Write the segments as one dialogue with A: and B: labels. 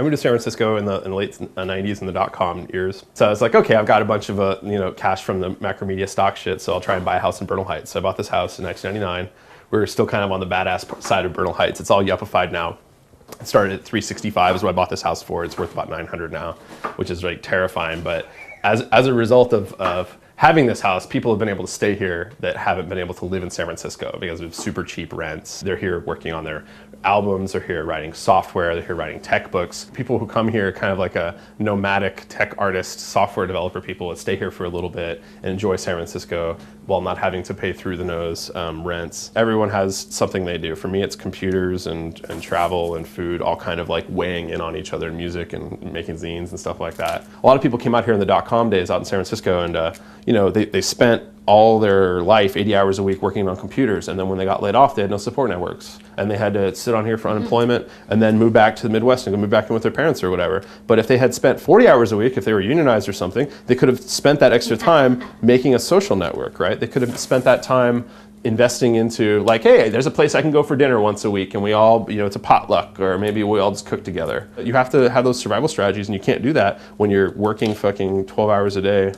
A: I moved to San Francisco in the late 90s in the dot-com years. So I was like, okay, I've got a bunch of cash from the Macromedia stock shit, so I'll try and buy a house in Bernal Heights. So I bought this house in 1999. We were still kind of on the badass side of Bernal Heights. It's all yuppified now. It started at 365 is what I bought this house for. It's worth about 900 now, which is like terrifying. But as a result of having this house, people have been able to stay here that haven't been able to live in San Francisco because of super cheap rents. They're here working on their albums, they're here writing software, they're here writing tech books. People who come here kind of like a nomadic tech artist, software developer people that stay here for a little bit and enjoy San Francisco while not having to pay through the nose rents. Everyone has something they do. For me, it's computers and travel and food, all kind of like weighing in on each other, music and making zines and stuff like that. A lot of people came out here in the dot-com days out in San Francisco and they spent all their life, 80 hours a week working on computers, and then when they got laid off, they had no support networks. And they had to sit on here for unemployment and then move back to the Midwest and go move back in with their parents or whatever. But if they had spent 40 hours a week, if they were unionized or something, they could have spent that extra time making a social network, right? They could have spent that time investing into like, hey, there's a place I can go for dinner once a week and we all, it's a potluck, or maybe we all just cook together. You have to have those survival strategies, and you can't do that when you're working fucking 12 hours a day.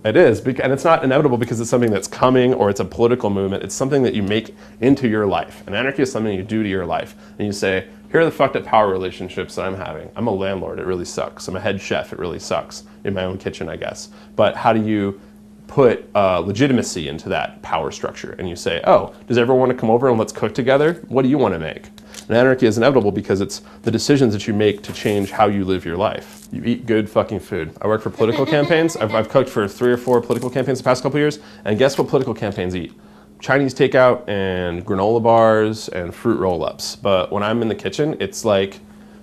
A: It is, and it's not inevitable because it's something that's coming or it's a political movement. It's something that you make into your life. An anarchy is something you do to your life. And you say, here are the fucked up power relationships that I'm having. I'm a landlord, it really sucks. I'm a head chef, it really sucks. In my own kitchen, I guess. But how do you put legitimacy into that power structure? And you say, oh, does everyone want to come over and let's cook together? What do you want to make? And anarchy is inevitable because it's the decisions that you make to change how you live your life. You eat good fucking food. I work for political campaigns. I've cooked for 3 or 4 political campaigns the past couple years, and guess what political campaigns eat? Chinese takeout and granola bars and fruit roll-ups. But when I'm in the kitchen, it's like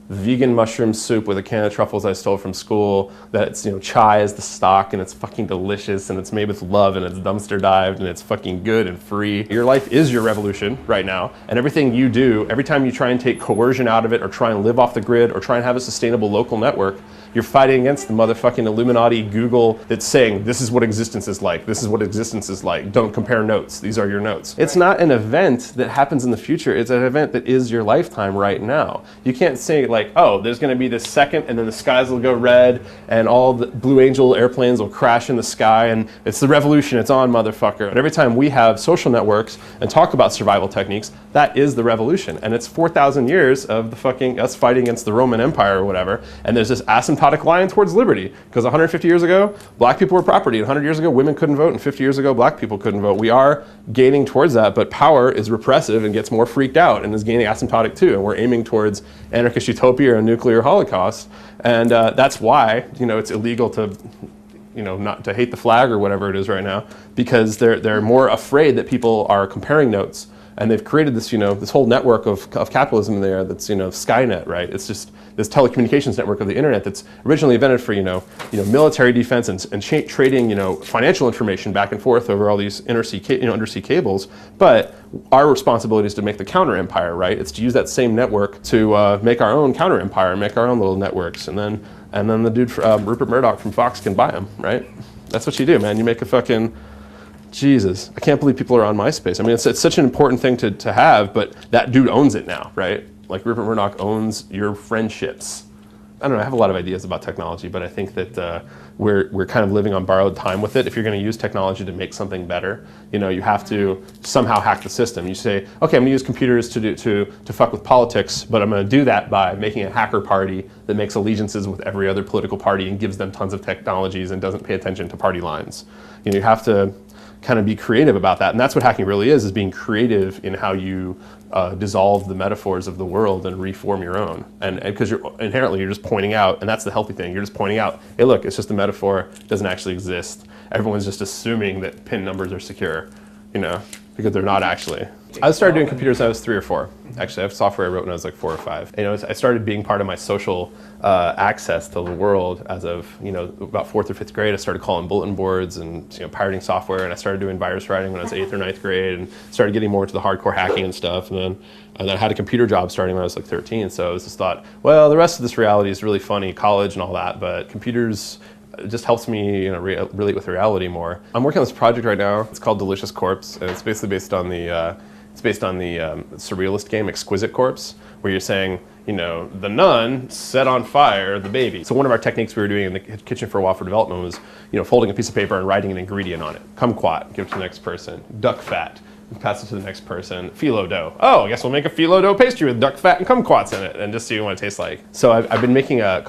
A: vegan mushroom soup with a can of truffles I stole from school. That's, chai is the stock, and it's fucking delicious, and it's made with love, and it's dumpster dived, and it's fucking good and free. Your life is your revolution right now, and everything you do, every time you try and take coercion out of it, or try and live off the grid, or try and have a sustainable local network, you're fighting against the motherfucking Illuminati Google that's saying, this is what existence is like, this is what existence is like, don't compare notes, these are your notes. It's not an event that happens in the future, it's an event that is your lifetime right now. You can't say like, oh, there's gonna be this second and then the skies will go red and all the Blue Angel airplanes will crash in the sky and it's the revolution, it's on, motherfucker. But every time we have social networks and talk about survival techniques, that is the revolution. And it's 4,000 years of the fucking us fighting against the Roman Empire or whatever, and there's this asymptotic line towards liberty. Because 150 years ago, black people were property. 100 years ago, women couldn't vote, and 50 years ago, black people couldn't vote. We are gaining towards that, but power is repressive and gets more freaked out and is gaining asymptotic too. And we're aiming towards anarchist utopia or a nuclear holocaust. And that's why, it's illegal to not to hate the flag or whatever it is right now, because they're more afraid that people are comparing notes. And they've created this, this whole network of capitalism there that's, Skynet, right? It's just this telecommunications network of the internet that's originally invented for, military defense and trading, financial information back and forth over all these undersea cables. But our responsibility is to make the counter empire, right? It's to use that same network to make our own counter empire, make our own little networks, and then the dude, Rupert Murdoch from Fox, can buy them, right? That's what you do, man. You make a fucking. Jesus, I can't believe people are on MySpace. I mean, it's such an important thing to have, but that dude owns it now, right? Like Rupert Murdoch owns your friendships. I don't know, I have a lot of ideas about technology, but I think that we're kind of living on borrowed time with it. If you're going to use technology to make something better, you have to somehow hack the system. You say, okay, I'm going to use computers to fuck with politics, but I'm going to do that by making a hacker party that makes allegiances with every other political party and gives them tons of technologies and doesn't pay attention to party lines. You have to kind of be creative about that, and that's what hacking really is being creative in how you dissolve the metaphors of the world and reform your own. And because you're just pointing out, and that's the healthy thing, you're just pointing out, hey look, it's just a metaphor, it doesn't actually exist. Everyone's just assuming that PIN numbers are secure, because they're not actually. I started doing computers when I was 3 or 4. Actually, I have software I wrote when I was like 4 or 5. I started being part of my social access to the world as of about 4th or 5th grade. I started calling bulletin boards and pirating software, and I started doing virus writing when I was 8th or 9th grade, and started getting more into the hardcore hacking and stuff. And then I had a computer job starting when I was like 13. So I was just thought, well, the rest of this reality is really funny, college and all that, but computers. It just helps me relate with reality more. I'm working on this project right now. It's called Delicious Corpse, and it's basically based on the It's based on the surrealist game Exquisite Corpse, where you're saying, you know, the nun set on fire the baby. So one of our techniques we were doing in the kitchen for a while for development was, you know, folding a piece of paper and writing an ingredient on it. Kumquat, give it to the next person. Duck fat, pass it to the next person. Phyllo dough. Oh, I guess we'll make a phyllo dough pastry with duck fat and kumquats in it, and just see what it tastes like. So I've been making a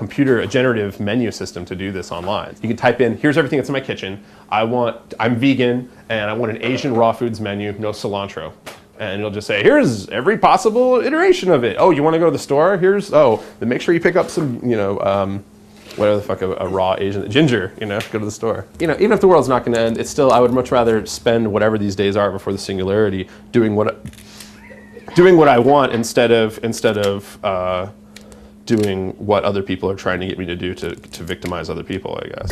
A: generative menu system to do this online. You can type in, here's everything that's in my kitchen. I'm vegan, and I want an Asian raw foods menu, no cilantro. And it'll just say, here's every possible iteration of it. Oh, you want to go to the store? Then make sure you pick up some, you know, whatever the fuck a raw Asian, ginger, you know, go to the store. You know, even if the world's not going to end, it's still, I would much rather spend whatever these days are before the singularity doing what I want instead of doing what other people are trying to get me to do to victimize other people, I guess.